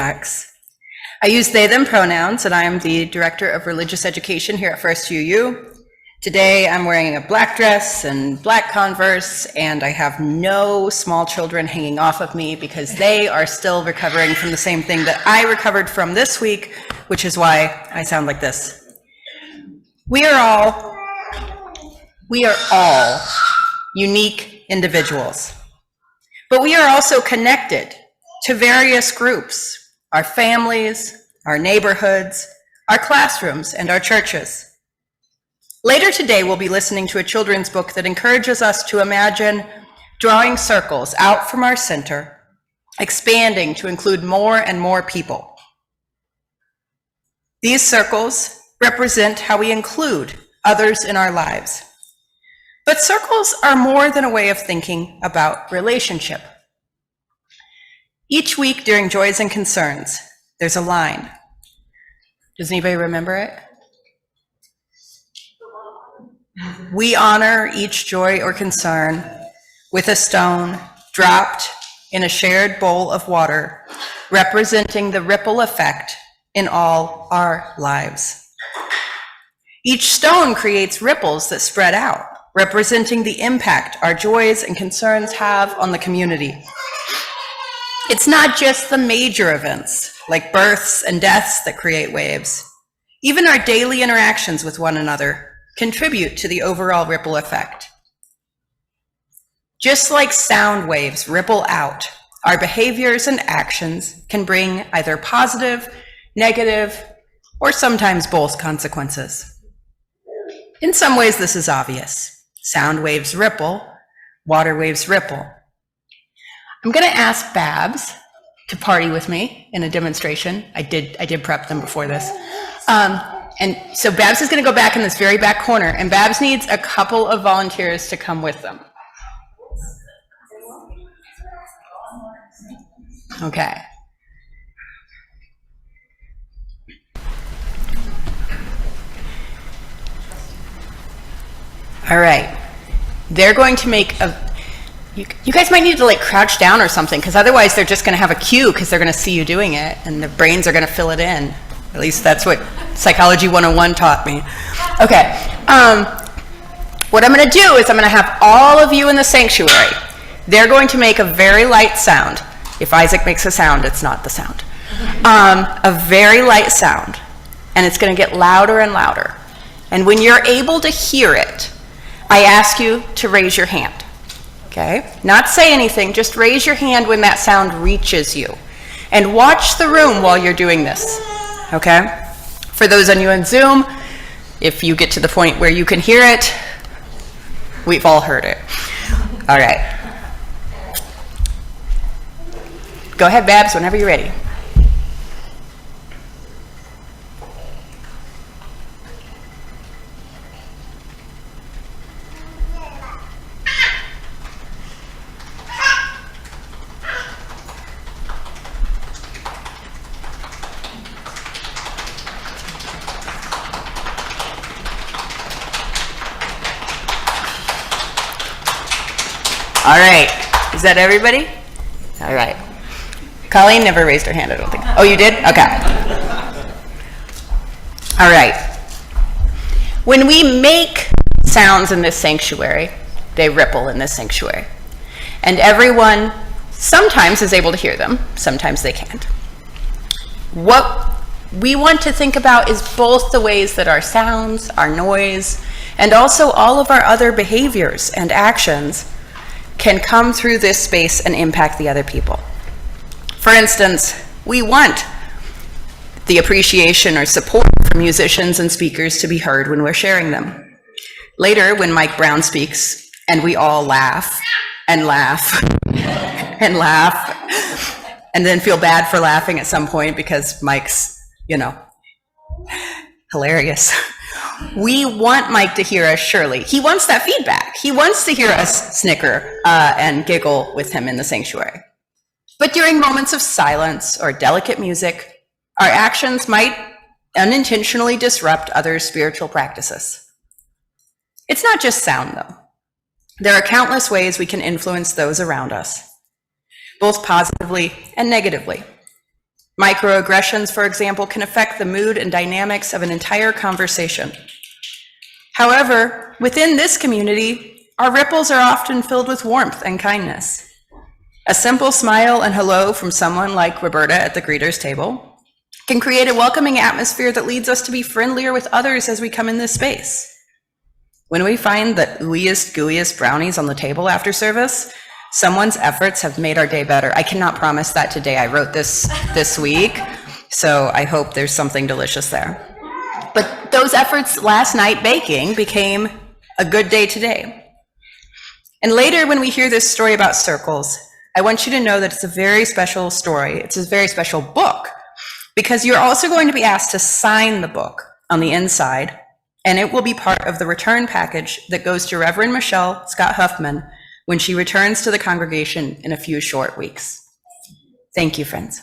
impacts. I use they, them pronouns, and I am the Director of Religious Education here at First UU. Today, I'm wearing a black dress and black Converse, and I have no small children hanging off of me because they are still recovering from the same thing that I recovered from this week, which is why I sound like this. We are all unique individuals, but we are also connected to various groups, our families, our neighborhoods, our classrooms, and our churches. Later today, we'll be listening to a children's book that encourages us to imagine drawing circles out from our center, expanding to include more and more people. These circles represent how we include others in our lives. But circles are more than a way of thinking about relationship. Each week during Joys and Concerns, there's a line. Does anybody remember it? We honor each joy or concern with a stone dropped in a shared bowl of water, representing the ripple effect in all our lives. Each stone creates ripples that spread out, representing the impact our joys and concerns have on the community. It's not just the major events, like births and deaths, that create waves. Even our daily interactions with one another contribute to the overall ripple effect. Just like sound waves ripple out, our behaviors and actions can bring either positive, negative, or sometimes both consequences. In some ways, this is obvious. Sound waves ripple, water waves ripple. I'm going to ask Babs to party with me in a demonstration. I did prep them before this. And so Babs is going to go back in this very back corner, and Babs needs a couple of volunteers to come with them. Okay. All right. They're going to make you guys might need to like crouch down or something, because otherwise they're just going to have a cue because they're going to see you doing it, and their brains are going to fill it in. At least that's what Psychology 101 taught me. Okay, what I'm going to do is I'm going to have all of you in the sanctuary. They're going to make a very light sound. If Isaac makes a sound, it's not the sound. A very light sound, and it's going to get louder and louder. And when you're able to hear it, I ask you to raise your hand. Okay? Not say anything, just raise your hand when that sound reaches you. And watch the room while you're doing this. Okay? For those on you on Zoom, if you get to the point where you can hear it, we've all heard it. All right. Go ahead, Babs, whenever you're ready. All right, is that everybody? All right. Colleen never raised her hand, I don't think. Oh, you did? Okay. All right. When we make sounds in this sanctuary, they ripple in this sanctuary. And everyone sometimes is able to hear them, sometimes they can't. What we want to think about is both the ways that our sounds, our noise, and also all of our other behaviors and actions can come through this space and impact the other people. For instance, we want the appreciation or support from musicians and speakers to be heard when we're sharing them. Later, when Mike Brown speaks, and we all laugh and laugh and laugh, and then feel bad for laughing at some point because Mike's, hilarious. We want Mike to hear us, surely. He wants that feedback. He wants to hear us snicker and giggle with him in the sanctuary. But during moments of silence or delicate music, our actions might unintentionally disrupt others' spiritual practices. It's not just sound, though. There are countless ways we can influence those around us, both positively and negatively. Microaggressions, for example, can affect the mood and dynamics of an entire conversation. However, within this community, our ripples are often filled with warmth and kindness. A simple smile and hello from someone like Roberta at the greeters table can create a welcoming atmosphere that leads us to be friendlier with others as we come in this space. When we find the ooeyest, gooeyest brownies on the table after service, someone's efforts have made our day better. I cannot promise that today. I wrote this week, so I hope there's something delicious there. But those efforts last night baking became a good day today. And later, when we hear this story about circles, I want you to know that it's a very special story. It's a very special book, because you're also going to be asked to sign the book on the inside, and it will be part of the return package that goes to Reverend Michelle Scott Huffman when she returns to the congregation in a few short weeks. Thank you, friends.